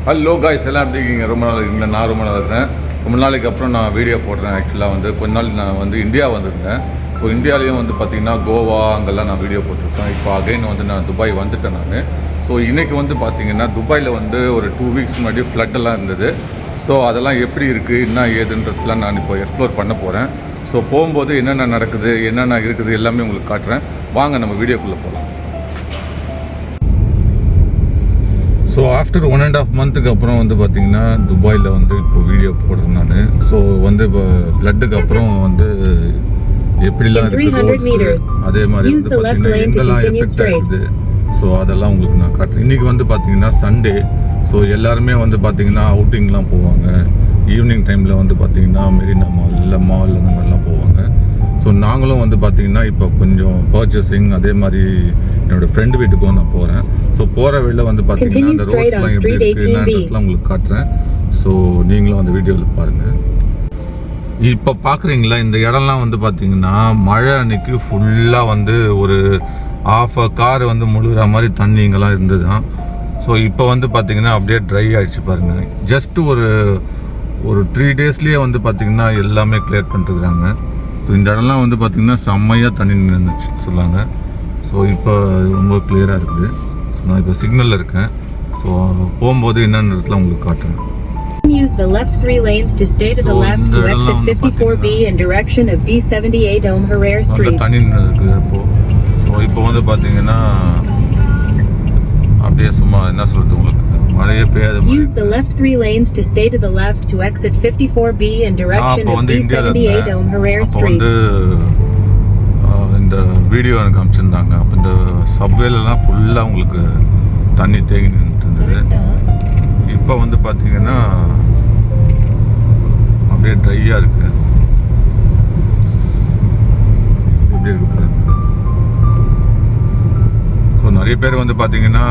Hello guys எல்லாம் எப்படி இருக்கீங்க? ரொம்ப நாள் இருக்கீங்க. நான் ரொம்ப நாள் இருக்கிறேன். ரொம்ப நாளைக்கு அப்புறம் நான் வீடியோ போடுறேன். ஆக்சுவலாக வந்து கொஞ்ச நாள் நான் வந்து இந்தியா வந்திருந்தேன். ஸோ இந்தியாவிலையும் வந்து பார்த்திங்கன்னா கோவா அங்கெல்லாம் நான் வீடியோ போட்டிருக்கேன். இப்போ அகைன் வந்து நான் துபாய் வந்துட்டேன் நான். ஸோ இன்றைக்கி வந்து பார்த்திங்கன்னா துபாயில் வந்து ஒரு 2 வீக்ஸ் முன்னாடி ஃப்ளட்டெல்லாம் இருந்தது. ஸோ அதெல்லாம் எப்படி இருக்குது, என்ன ஏதுன்றதுலாம் நான் இப்போ எக்ஸ்ப்ளோர் பண்ண போகிறேன். ஸோ போகும்போது என்னென்ன நடக்குது, என்னென்ன இருக்குது எல்லாமே உங்களுக்கு காட்டுறேன். வாங்க நம்ம வீடியோக்குள்ளே போகலாம். ஸோ ஆஃப்டர் 1.5 மந்த்துக்கு அப்புறம் வந்து பார்த்திங்கன்னா துபாயில் வந்து இப்போ வீடியோ போடுறேன் நான். ஸோ வந்து இப்போ ஃப்ளட்டுக்கு அப்புறம் வந்து எப்படிலாம் இருக்குது ரோட்ஸ், அதே மாதிரி வந்து பார்த்திங்கன்னா எங்கெல்லாம் எஃபெக்ட் ஆகிடுது. ஸோ அதெல்லாம் உங்களுக்கு நான் காட்டுறேன். இன்றைக்கி வந்து பார்த்திங்கன்னா சண்டே. ஸோ எல்லாருமே வந்து பார்த்திங்கன்னா அவுட்டிங்லாம் போவாங்க. ஈவினிங் டைமில் வந்து பார்த்திங்கன்னா மெரினா மால் இல்லை மால் அந்த மாதிரிலாம் போவாங்க. ஸோ நாங்களும் வந்து பார்த்திங்கன்னா இப்போ கொஞ்சம் பர்ச்சேசிங், அதே மாதிரி என்னோடய ஃப்ரெண்டு வீட்டுக்கும் நான் போகிறேன். ஸோ போகிற வழியில் வந்து பார்த்திங்கன்னா அந்த ரோட்ஸ்லாம் எப்படி இருக்குன்னு உங்களுக்கு காட்டுறேன். ஸோ நீங்களும் அந்த வீடியோவில் பாருங்கள். இப்போ பார்க்குறீங்களா, இந்த இடம்லாம் வந்து பார்த்திங்கன்னா மழை அன்னைக்கு ஃபுல்லாக வந்து ஒரு ½ கார் வந்து முழுகிற மாதிரி தண்ணி இங்கெல்லாம் இருந்தது தான். ஸோ இப்போ வந்து பார்த்திங்கன்னா அப்படியே ட்ரை ஆகிடுச்சு பாருங்கள். ஜஸ்ட்டு ஒரு 3 டேஸ்லேயே வந்து பார்த்திங்கன்னா எல்லாமே கிளியர் பண்ணிட்டுருக்குறாங்க. ஸோ இந்த இடம்லாம் வந்து பார்த்திங்கன்னா செம்மையாக தண்ணி நின்றுச்சு சொல்லாங்க. ஸோ இப்போ ரொம்ப கிளியராக இருக்குது. ஸோ நான் இப்போ சிக்னலில் இருக்கேன். ஸோ போகும்போது என்னன்றதுல உங்களுக்கு காட்டுறேன். Use the left 3 lanes to stay to the left to exit 54B in direction of D78 Herrera Street. தண்ணி நின்றுருக்கு இப்போ வந்து பார்த்திங்கன்னா அப்படியே சும்மா என்ன சொல்கிறது உங்களுக்கு மழையே பெய்யாத. Use the left 3 lanes to stay to the left to exit 54B in direction of D78 Herrera Street. இந்த வீடியோ எனக்கு அனுப்பிச்சிருந்தாங்க. அப்போ இந்த சப்வேலெலாம் ஃபுல்லாக உங்களுக்கு தண்ணி தேங்கி நின்றுருந்தது. இப்போ வந்து பார்த்திங்கன்னா அப்படியே ட்ரையாக இருக்குது. எப்படி இருக்கு? ஸோ நிறைய பேர் வந்து பார்த்திங்கன்னா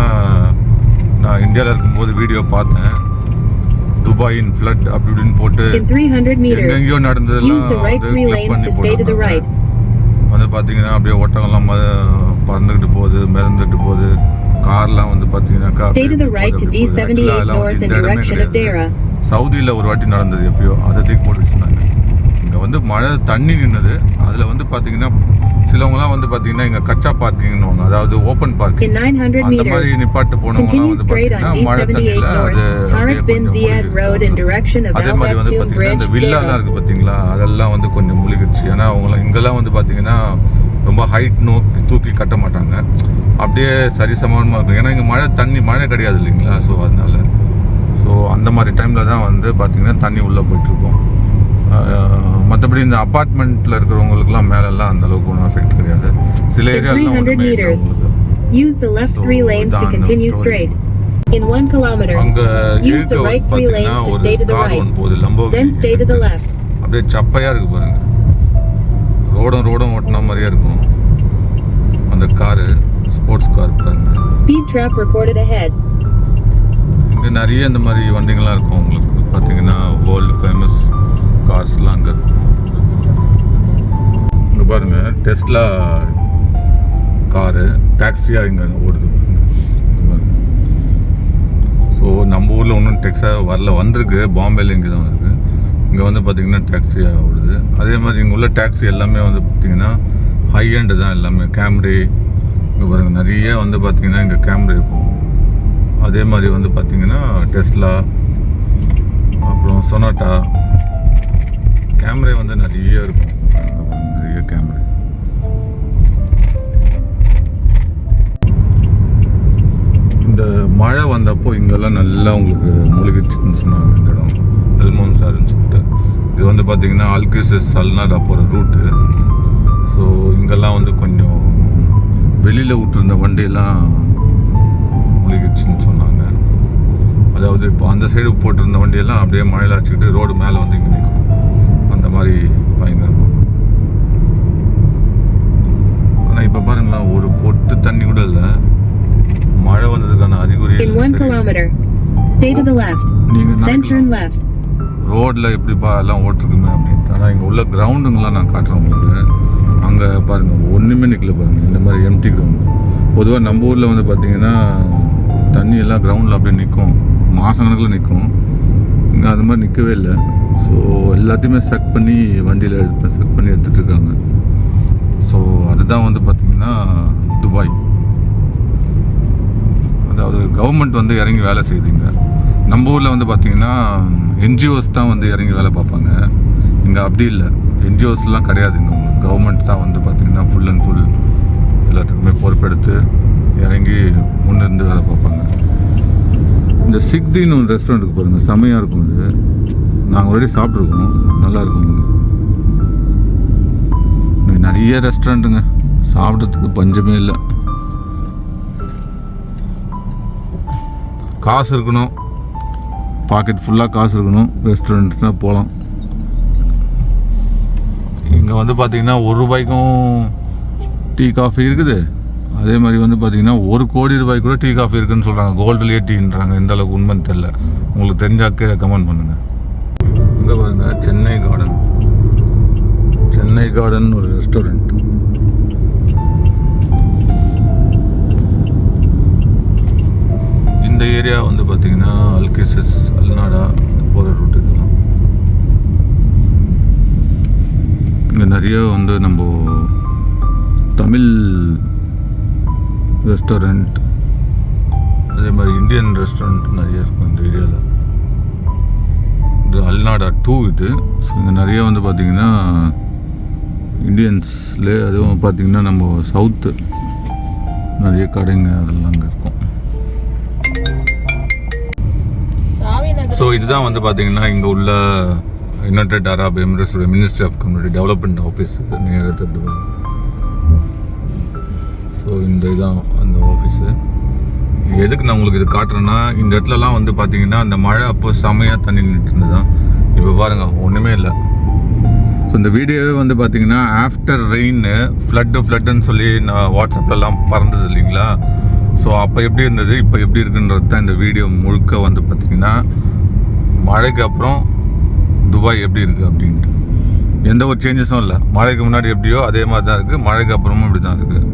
நான் இந்தியாவில் இருக்கும்போது வீடியோ பார்த்தேன். துபாயின் ஃப்ளட் அப்படி இப்படின்னு போட்டு எங்கெங்கேயோ நடந்ததெல்லாம் வந்து பார்த்திங்கன்னா அப்படியே ஓட்டங்கள்லாம் பறந்துக்கிட்டு போகுது, மிதந்துட்டு போகுது. கார்லாம் வந்து பார்த்திங்கன்னாக்கா சவுதியில் ஒரு வாட்டி நடந்தது எப்பயோ, அதை தூக்கி போட்டு வச்சுருந்தாங்க. இங்கே வந்து மழை தண்ணி நின்றுது. அதில் வந்து பார்த்திங்கன்னா சிலவங்கலாம் வந்து பார்த்திங்கன்னா இங்கே கச்சா பார்க்கிங்னுவாங்க, அதாவது ஓப்பன் பார்க்கிங். அந்த மாதிரி நிப்பாட்டு போனவங்கலாம் வந்து பார்த்திங்கன்னா மழை தண்ணியில் அது அதே மாதிரி வந்து பார்த்திங்கன்னா இந்த வில்லாலாம் இருக்குது பார்த்திங்களா, அதெல்லாம் வந்து கொஞ்சம் முழுகிடுச்சு. ஏன்னா அவங்களாம் இங்கெல்லாம் வந்து பார்த்திங்கன்னா ரொம்ப ஹைட் நோக்கி தூக்கி கட்ட மாட்டாங்க, அப்படியே சரிசமமாக இருக்கும். ஏன்னா இங்கே மழை கிடையாது இல்லைங்களா. ஸோ அதனால அந்த மாதிரி டைமில் தான் வந்து பார்த்திங்கன்னா தண்ணி உள்ளே போயிட்டுருக்கோம். மற்றபடி இந்த அப்பார்ட்மெண்ட்டில் இருக்கிறவங்களுக்குலாம் மேலெல்லாம் அந்த அளவுக்கு ஒன்றும் எஃபெக்ட் கிடையாது. சில ஏரியாலாம் அங்கே அப்படியே சப்பையாக இருக்குது பாருங்கள். ரோடும் ஓட்டின மாதிரியே இருக்கும் அந்த காரு, ஸ்போர்ட்ஸ் கார் பாருங்கள். இங்கே நிறைய இந்த மாதிரி வண்டிங்கள்லாம் இருக்கும் உங்களுக்கு பார்த்தீங்கன்னா. வேர்ல்டு ஃபேமஸ் கார்ஸ்லாம் அங்கே இருக்கும். இங்கே பாருங்கள், டெஸ்லா காரு டாக்ஸியாக இங்கே ஓடுது பாருங்கள். ஸோ நம்ம ஊரில் ஒன்றும் டெக்ஸாக வந்திருக்கு. பாம்பேல இங்கே தான் இருக்குது. இங்கே வந்து பார்த்திங்கன்னா டாக்ஸியாக ஓடுது. அதே மாதிரி இங்கே உள்ள டாக்ஸி எல்லாமே வந்து பார்த்திங்கன்னா ஹை எண்டு தான் எல்லாமே. கேம்ரி இங்கே பாருங்கள், நிறைய வந்து பார்த்திங்கன்னா இங்கே கேம்ரி இருக்கும். அதே மாதிரி வந்து பார்த்திங்கன்னா டெஸ்லா, அப்புறம் சொனாட்டா, கேமரா வந்து நிறைய இருக்கும். நிறைய கேமரா. இந்த மழை வந்தப்போ இங்கெல்லாம் நல்லா உங்களுக்கு மூழ்கிடுச்சுன்னு சொன்னாங்க. இந்த இடம் எல்மோன் சாருன்னு சொல்லிட்டு, இது வந்து பார்த்திங்கன்னா அல்கிசஸ் சல்னாடா போகிற ரூட்டு. ஸோ இங்கெல்லாம் வந்து கொஞ்சம் வெளியில் விட்டுருந்த வண்டியெல்லாம் மூழ்கிடுச்சுன்னு சொன்னாங்க. அதாவது இப்போ அந்த சைடு போட்டிருந்த வண்டியெல்லாம் அப்படியே மழையில் அடிச்சுக்கிட்டு ரோடு மேலே வந்து இங்கே நிற்கும். அந்த மாதிரி பயங்கரமாக. ஆனால் இப்போ பாருங்களா, ஒரு பொட்டு தண்ணி கூட இல்லை. மழை வந்ததுக்கான அறிகுறி. நீங்கள் ரோடில் எப்படிப்பா எல்லாம் ஓட்டிருக்குமே அப்படின்ட்டு. ஆனால் இங்கே உள்ள கிரவுண்டுங்கெலாம் நான் காட்டுறேன் உங்களுக்கு. அங்கே பாருங்கள், ஒன்றுமே நிற்கல பாருங்கள். இந்த மாதிரி எம்டி கிரவுண்டு. பொதுவாக நம்ம ஊரில் வந்து பார்த்திங்கன்னா தண்ணி எல்லாம் கிரவுண்டில் அப்படியே நிற்கும் மாதம் கணக்கில் நிற்கும். இங்கே அது மாதிரி நிற்கவே இல்லை. ஸோ எல்லாத்தையுமே செக் பண்ணி வண்டியில் செக் பண்ணி எடுத்துகிட்டு இருக்காங்க. ஸோ அதுதான் வந்து பார்த்திங்கன்னா துபாய். அதாவது கவர்மெண்ட் வந்து இறங்கி வேலை செய்யுதுங்க. நம்ம ஊரில் வந்து பார்த்திங்கன்னா என்ஜிஓஸ் தான் வந்து இறங்கி வேலை பார்ப்பாங்க. இங்கே அப்படி இல்லை, என்ஜிஓஸ்லாம் கிடையாதுங்க. உங்களுக்கு கவர்மெண்ட் தான் வந்து பார்த்திங்கன்னா ஃபுல் அண்ட் ஃபுல் எல்லாத்துக்குமே பொறுப்பெடுத்து இறங்கி முன்னிருந்து வேலை பார்ப்பாங்க. இந்த சிக்தின்னு ஒரு ரெஸ்டாரண்ட்டுக்கு பாருங்கள், செமையாக இருக்கும். இது நாங்கள் ஆல்ரெடி சாப்பிட்ருக்கோம், நல்லாயிருக்கும். இங்கே நிறைய ரெஸ்டாரண்ட்டுங்க, சாப்பிட்றதுக்கு பஞ்சமே இல்லை. காசு இருக்கணும், பாக்கெட் ஃபுல்லாக காசு இருக்கணும், ரெஸ்டாரண்ட்னா போகலாம். இங்கே வந்து பார்த்திங்கன்னா 1 ரூபாய்க்கும் டீ காஃபி இருக்குது. அதே மாதிரி வந்து பார்த்திங்கன்னா 1 கோடி ரூபாய்க்கு கூட டீ காஃபி இருக்குதுன்னு சொல்கிறாங்க. கோல்டுலேயே டீன்றாங்க. எந்த அளவுக்கு உண்மைன்னு தெரில. உங்களுக்கு தெரிஞ்சாக்கே கமெண்ட் பண்ணுங்கள். இங்கே பாருங்கள், சென்னை கார்டன். சென்னை கார்டன் ஒரு ரெஸ்டாரண்ட். இந்த ஏரியா வந்து பார்த்திங்கன்னா அல்கிசஸ், அல்நாடா போகிற ரூட். இதெல்லாம் இங்கே நிறைய வந்து நம்ம தமிழ் ரெஸ்டாரண்ட், அதே மாதிரி இந்தியன் ரெஸ்டாரண்ட் நிறைய இருக்கும் இந்த ஏரியாவில். இது அல்நாடா 2 இது. ஸோ இங்கே நிறைய வந்து பார்த்திங்கன்னா இந்தியன்ஸ்லேயே, அதுவும் பார்த்திங்கன்னா நம்ம சவுத்து நிறைய கடைங்க அதெல்லாம் அங்கே இருக்கும். ஸோ இதுதான் வந்து பார்த்திங்கன்னா இங்கே உள்ள United Arab Emirates ministry of community development office நேராக தருது. ஸோ இந்த இதான் அந்த ஆஃபீஸு. எதுக்கு நான் உங்களுக்கு இது காட்டுறேன்னா, இந்த இடத்துலலாம் வந்து பார்த்தீங்கன்னா அந்த மழை அப்போ செமையாக தண்ணி நின்றுட்டு இருந்ததுதான். இப்போ பாருங்கள், ஒன்றுமே இல்லை. ஸோ இந்த வீடியோவே வந்து பார்த்தீங்கன்னா ஆஃப்டர் ரெயின் ஃப்ளட்டுன்னு சொல்லி நான் வாட்ஸ்அப்லலாம் பறந்தது இல்லைங்களா. ஸோ அப்போ எப்படி இருந்தது, இப்போ எப்படி இருக்குன்றது தான் இந்த வீடியோ முழுக்க வந்து பார்த்திங்கன்னா மழைக்கு அப்புறம் துபாய் எப்படி இருக்குது அப்படின்ட்டு. எந்த ஒரு சேஞ்சஸும் இல்லை. மழைக்கு முன்னாடி எப்படியோ அதே மாதிரி தான் இருக்குது, மழைக்கு அப்புறமும் இப்படி தான் இருக்குது.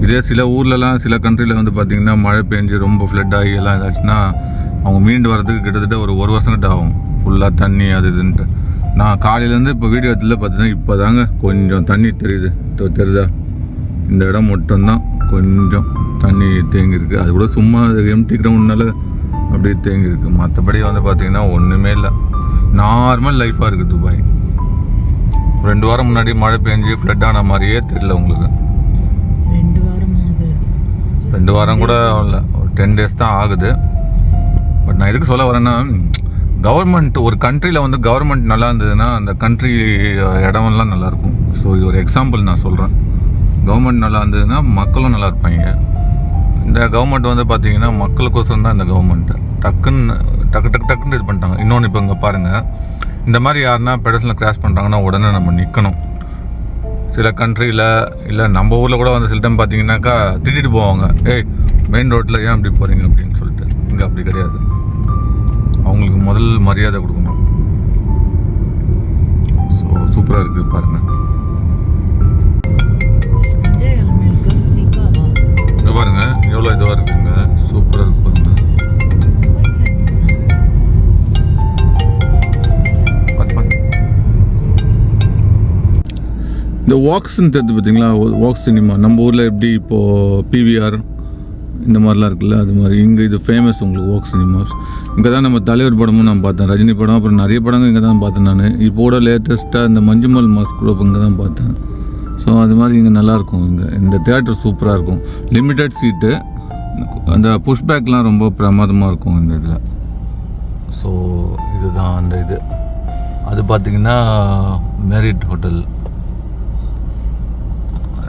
இதே சில ஊர்லலாம், சில கண்ட்ரியில் வந்து பார்த்திங்கன்னா மழை பெஞ்சு ரொம்ப ஃப்ளட் ஆகி எல்லாம் இதாச்சுன்னா அவங்க மீண்டு வரதுக்கு கிட்டத்தட்ட ஒரு வருஷம் கிட்ட ஆகும். ஃபுல்லாக தண்ணி அது இதுன்ட்டு. நான் காலையிலேருந்து இப்போ வீடியோ எடுத்துல பார்த்தீங்கன்னா இப்போ தாங்க கொஞ்சம் தண்ணி தெரியுது. தெரியுதா? இந்த இடம் மட்டும்தான் கொஞ்சம் தண்ணி தேங்கியிருக்கு. அது கூட சும்மா எம்டி கிரவுண்ட்னால அப்படியே தேங்கியிருக்கு. மற்றபடி வந்து பார்த்திங்கன்னா ஒன்றுமே இல்லை. நார்மல் லைஃபாக இருக்குது துபாய். 2 வாரம் முன்னாடி மழை பெஞ்சு ஃப்ளட் ஆன மாதிரியே தெரியல உங்களுக்கு. 2 வாரம் கூட இல்லை, ஒரு 10 days தான் ஆகுது. பட் நான் எதுக்கு சொல்ல வரேன்னா, கவர்மெண்ட் ஒரு கண்ட்ரியில் வந்து கவர்மெண்ட் நல்லா இருந்ததுன்னா அந்த கண்ட்ரி இடமெல்லாம் நல்லாயிருக்கும். ஸோ இது ஒரு எக்ஸாம்பிள் நான் சொல்கிறேன். கவர்மெண்ட் நல்லா இருந்ததுன்னா மக்களும் நல்லா இருப்பாங்க. இந்த கவர்மெண்ட் வந்து பார்த்திங்கன்னா மக்களுக்கோசரம் தான் இந்த கவர்மெண்ட்டு. டக்குன்னு இது பண்ணிட்டாங்க. இன்னொன்று இப்போ இங்கே பாருங்கள், இந்த மாதிரி யாருன்னா பெடஸ்டில் கிராஸ் பண்ணுறாங்கன்னா உடனே நம்ம நிற்கணும். சில கண்ட்ரியில் இல்லை நம்ம ஊரில் கூட வந்து சில டைம் பார்த்தீங்கன்னாக்கா திட்டிட்டு போவாங்க, ஏய் மெயின் ரோட்டில் ஏன் அப்படி போகிறீங்க அப்படின்னு சொல்லிட்டு. இங்கே அப்படி கிடையாது. அவங்களுக்கு முதல் மரியாதை கொடுக்கணும். ஸோ சூப்பராக இருக்குது பாருங்கள். இங்கே பாருங்கள் எவ்வளோ இதுவாக இருக்குங்க, சூப்பராக இருக்கு பாருங்கள். இந்த வாக்ஸ்ன்னு தெரிஞ்சு பார்த்தீங்களா, வாக்ஸ் சினிமா நம்ம ஊரில் எப்படி இப்போது பிவிஆர் இந்த மாதிரிலாம் இருக்குல்ல, அது மாதிரி இங்கே இது ஃபேமஸ் உங்களுக்கு வாக்ஸ் சினிமாஸ். இங்கே தான் நம்ம தலைவர் படமும் நான் பார்த்தேன், ரஜினி படம், அப்புறம் நிறைய படங்கள் இங்கே தான் பார்த்தேன் நான். இப்போட லேட்டஸ்ட்டாக இந்த மஞ்சுமல் மாஸ்க் கூட இங்கே தான் பார்த்தேன். ஸோ அது மாதிரி இங்கே நல்லாயிருக்கும். இங்கே இந்த தேட்டர் சூப்பராக இருக்கும். லிமிட்டட் சீட்டு, அந்த புஷ்பேக்லாம் ரொம்ப பிரமாதமாக இருக்கும் இந்த இதில். ஸோ இதுதான் அந்த இது. அது பார்த்திங்கன்னா மேரிட் ஹோட்டல்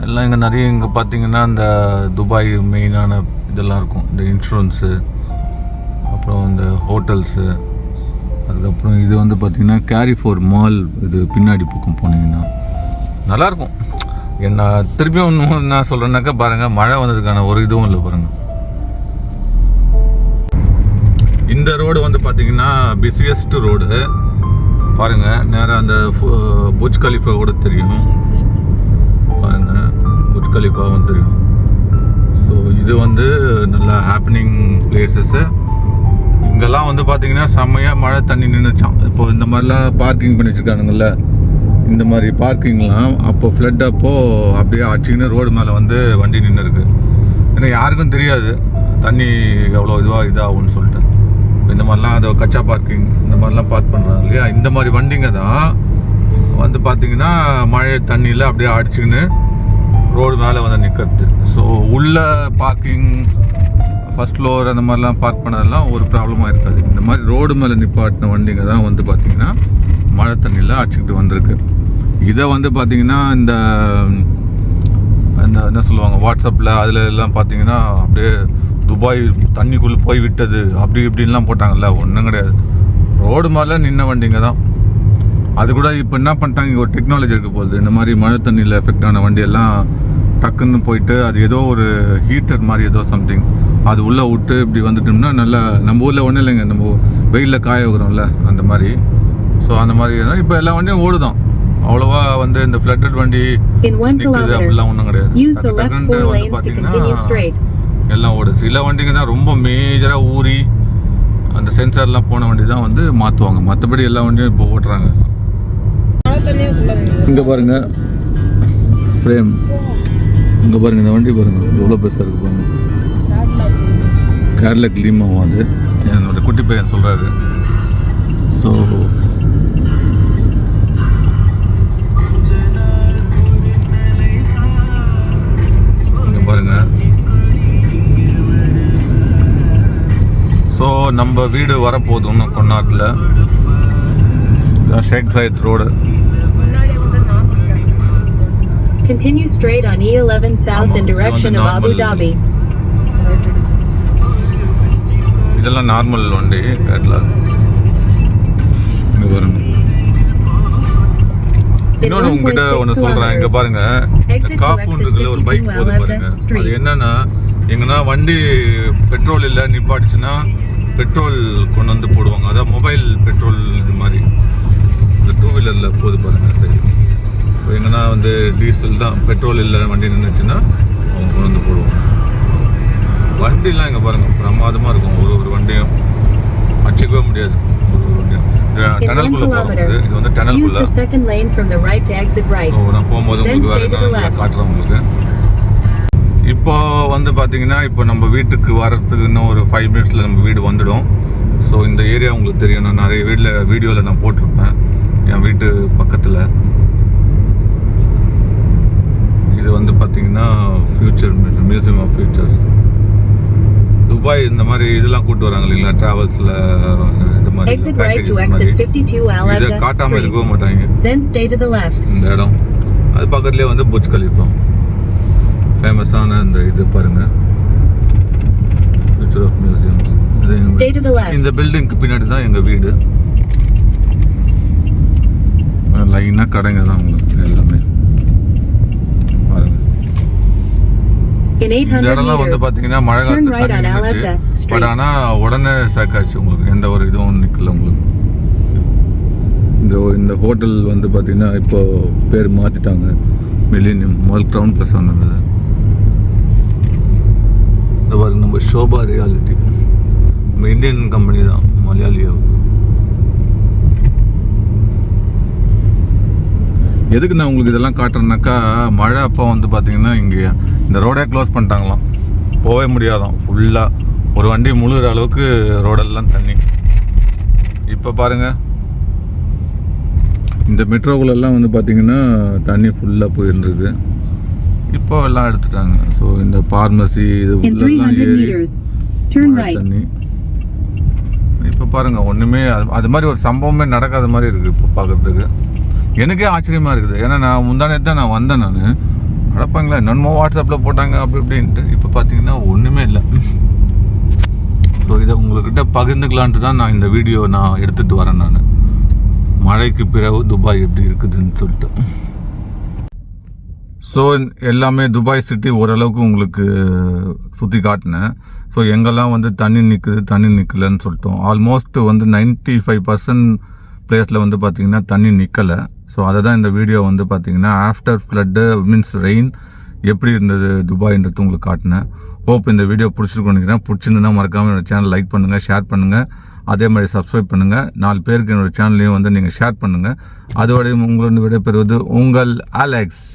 எல்லாம் இங்கே நிறைய. இங்கே பார்த்தீங்கன்னா இந்த துபாய் மெயினான இதெல்லாம் இருக்கும். இந்த இன்சூரன்ஸு, அப்புறம் இந்த ஹோட்டல்ஸு, அதுக்கப்புறம் இது வந்து பார்த்திங்கன்னா கேரிஃபோர் மால். இது பின்னாடி பக்கம் போனீங்கன்னா நல்லாயிருக்கும். என்ன திருப்பியும் ஒன்று என்ன சொல்கிறேன்னாக்கா பாருங்கள், மழை வந்ததுக்கான ஒரு இதுவும் இல்லை பாருங்கள். இந்த ரோடு வந்து பார்த்திங்கன்னா பிஸியஸ்ட் ரோடு பாருங்கள். நேராக அந்த புர்ஜ் கலிஃபா கூட தெரியும் பாருங்கள், புர்ஜ் கலிஃபாவும் தெரியும். ஸோ இது வந்து நல்லா ஹாப்பனிங் பிளேசஸ்ஸு. இங்கெல்லாம் வந்து பார்த்தீங்கன்னா செம்மையாக மழை தண்ணி நின்றுச்சான். இப்போ இந்த மாதிரிலாம் பார்க்கிங் பண்ணி வச்சுருக்கானுங்கள, இந்த மாதிரி பார்க்கிங்லாம் அப்போ ஃப்ளட் அப்போது அப்படியே அடிச்சிக்கின்னு ரோடு மேலே வந்து வண்டி நின்று இருக்கு. ஏன்னா யாருக்கும் தெரியாது தண்ணி எவ்வளோ இதாகும்னு சொல்லிட்டு. இந்த மாதிரிலாம் அதை கச்சா பார்க்கிங் இந்த மாதிரிலாம் பார்க் பண்ணுறாங்க இல்லையா, இந்த மாதிரி வண்டிங்க தான் வந்து பார்த்தீங்கன்னா மழை தண்ணியில் அப்படியே அடிச்சுக்கின்னு ரோடு மேலே வந்து நிற்கிறது. ஸோ உள்ள பார்க்கிங் ஃபர்ஸ்ட் ஃப்ளோர் அந்த மாதிரிலாம் பார்க் பண்ணதெல்லாம் ஒரு ப்ராப்ளமாக இருக்காது. இந்த மாதிரி ரோடு மேலே நிப்பாட்டின வண்டிங்க தான் வந்து பார்த்திங்கன்னா மழை தண்ணியில் அடிச்சுக்கிட்டு வந்திருக்கு. இதை வந்து பார்த்திங்கன்னா இந்த என்ன சொல்லுவாங்க வாட்ஸ்அப்பில் அதில் எல்லாம் பார்த்திங்கன்னா அப்படியே துபாய் தண்ணிக்குள்ளே போய் விட்டது அப்படி இப்படின்லாம் போட்டாங்கல்ல. ஒன்றும் கிடையாது, ரோடு மேலே நின்ன வண்டிங்க தான். அது கூட இப்போ என்ன பண்ணிட்டாங்க, இங்கே ஒரு டெக்னாலஜி இருக்க போகுது. இந்த மாதிரி மழை தண்ணியில் எஃபெக்ட் ஆன வண்டியெல்லாம் டக்குன்னு போயிட்டு அது ஏதோ ஒரு ஹீட்டர் மாதிரி ஏதோ சம்திங் அது உள்ளே விட்டு இப்படி வந்துட்டோம்னா நல்லா நம்ம ஊரில் ஒன்றும் இல்லைங்க, நம்ம வெயிலில் காய வைக்கிறோம்ல அந்த மாதிரி. ஸோ அந்த மாதிரி இப்போ எல்லா வண்டியும் ஓடுதான். அவ்வளோவா வந்து இந்த ஃப்ளட்டட் வண்டி நிற்குது அப்படிலாம் ஒன்றும் கிடையாது. டக்குன்னு வந்து பார்த்தீங்கன்னா எல்லாம் ஓடுது. சில வண்டிங்க தான் ரொம்ப மேஜராக ஊறி அந்த சென்சார்லாம் போன வண்டி தான் வந்து மாற்றுவாங்க. மற்றபடி எல்லா வண்டியும் இப்போ ஓட்டுறாங்க. இங்கே பாருங்க ஃப்ரேம், இங்கே பாருங்க இந்த வண்டி பாருங்க எவ்வளோ பெருசாக இருக்குது பாருங்க. கேரளாக் லீமாவும் அது என்னோட குட்டி பையன் சொல்கிறாரு. ஸோ இங்கே பாருங்க. ஸோ நம்ம வீடு வரப்போகுது இன்னும் கொண்டாட்டில். Sheikh Zayed road. Continue straight on E11 south in direction of Abu Dhabi. இதெல்லாம் நார்மல் வண்டி கேரளாக். இங்கே பாருங்க. இன்னொன்று உங்ககிட்ட ஒன்று சொல்கிறேன். இங்கே பாருங்க காஃபூன் இருக்குல்ல, ஒரு பைக் போகுது பாருங்க. அது என்னன்னா எங்கன்னா வண்டி பெட்ரோல் இல்லை நிப்பாட்டுச்சுன்னா பெட்ரோல் கொண்டு வந்து போடுவாங்க. அதான் மொபைல் பெட்ரோல் இது மாதிரி இந்த டூ வீலரில் போகுது பாருங்க. இப்போ எங்கன்னா வந்து டீசல் தான், பெட்ரோல் இல்லை வண்டி நின்றுச்சுன்னா அவங்க கொண்டு வந்து போடுவாங்க. வண்டிலாம் இங்கே பாருங்கள் பிரமாதமாக இருக்கும். ஒரு வண்டியும் அடிச்சிக்கவே முடியாது. ஒரு வண்டியும் டனல்குள்ளே போகிறது. இது வந்து டனல்குள்ளே. ஸோ நான் போகும்போது உங்களுக்கு வேறு காட்டுறேன் உங்களுக்கு. இப்போ வந்து பார்த்தீங்கன்னா இப்போ நம்ம வீட்டுக்கு வர்றதுக்கு இன்னும் ஒரு 5 மினிட்ஸில் நம்ம வீடு வந்துடும். ஸோ இந்த ஏரியா உங்களுக்கு தெரியும், நான் நிறைய வீடியோவில் நான் போட்டிருப்பேன் என் வீட்டு பக்கத்தில். இது வந்து பார்த்தீங்கன்னா future museum of futures. Dubai இந்த மாதிரி இதெல்லாம் கூட்டு வராங்க இல்லைங்களா ட்ராவல்ஸில், இந்த மாதிரி இதை காட்டாமல் இருக்கவே மாட்டாங்க. இந்த இடம் அது பக்கத்துலேயே வந்து புர்ஜ் கலீஃபா ஃபேமஸான இந்த இது பாருங்க, ஃபியூச்சர் ஆஃப் மியூசியம்ஸ். இந்த பில்டிங்க்கு பின்னாடி தான் எங்கள் வீடு. லைனாக கடைங்க தான் உங்களுக்கு எல்லாமே பாருங்க. இந்த இடம்லாம் வந்து பார்த்தீங்கன்னா மழை காலத்துல தண்ணி நின்றுச்சு. பட் ஆனால் உடனே சேக்காச்சு உங்களுக்கு, எந்த ஒரு இதுவும் நிற்கல உங்களுக்கு. இந்த ஹோட்டல் வந்து பார்த்தீங்கன்னா இப்போ பேர் மாற்றிட்டாங்க, மில்லேனியம். முதல் க்ரௌன் ப்ளஸ் ஆனது. இந்த பாருங்க நம்ம ஷோபா ரியாலிட்டி, நம்ம இந்தியன் கம்பெனி தான், மலையாளியா. எதுக்கு நான் உங்களுக்கு இதெல்லாம் காட்டுறேன்னாக்கா, மழை அப்போ வந்து பார்த்தீங்கன்னா இங்கே இந்த ரோடே க்ளோஸ் பண்ணிட்டாங்களாம், போகவே முடியாதான். ஃபுல்லாக ஒரு வண்டி முழுகிற அளவுக்கு ரோடெல்லாம் தண்ணி. இப்போ பாருங்கள் இந்த மெட்ரோக்குள்ளெல்லாம் வந்து பார்த்தீங்கன்னா தண்ணி ஃபுல்லாக போயிருந்துருக்கு. இப்போ எல்லாம் எடுத்துட்டாங்க. ஸோ இந்த பார்மசி இது உள்ளெல்லாம் ஏறி தண்ணி. இப்போ பாருங்கள் ஒன்றுமே அது மாதிரி ஒரு சம்பவமே நடக்காத மாதிரி இருக்குது இப்போ பார்க்குறதுக்கு. எனக்கே ஆச்சரியமாக இருக்குது. ஏன்னா நான் முந்தானே தான் நான் வந்தேன். நான் அடப்பாங்களா என்னென்னமோ வாட்ஸ்அப்பில் போட்டாங்க அப்படி இப்படின்ட்டு. இப்போ பார்த்தீங்கன்னா ஒன்றுமே இல்லை. ஸோ இதை உங்கள்கிட்ட பகிர்ந்துக்கலான்ட்டு தான் நான் இந்த வீடியோ நான் எடுத்துகிட்டு வரேன். நான் மழைக்கு பிறகு துபாய் எப்படி இருக்குதுன்னு சொல்லிட்டு. ஸோ எல்லாமே துபாய் சிட்டி ஓரளவுக்கு உங்களுக்கு சுற்றி காட்டினேன். ஸோ எங்கெல்லாம் வந்து தண்ணி நிற்கலன்னு சொல்லிட்டோம். ஆல்மோஸ்ட் வந்து 95% பிளேஸில் வந்து பார்த்திங்கன்னா தண்ணி நிற்கலை. ஸோ அதை தான் இந்த வீடியோ வந்து பார்த்திங்கன்னா ஆஃப்டர் ஃப்ளட்டு மீன்ஸ் ரெயின் எப்படி இருந்தது துபாய்ன்றது உங்களுக்கு காட்டினேன். ஹோப் இந்த வீடியோ பிடிச்சிருக்கோன்னு நினைக்கிறேன். பிடிச்சிருந்ததுன்னா மறக்காமல் என்னோட சேனல் லைக் பண்ணுங்கள், ஷேர் பண்ணுங்கள். அதே மாதிரி சப்ஸ்கிரைப் பண்ணுங்கள். 4 பேருக்கு என்னோடய சேனலையும் வந்து நீங்கள் ஷேர் பண்ணுங்கள். அதோடையும் உங்களோட விடைபெறுவது உங்கள் அலெக்ஸ்.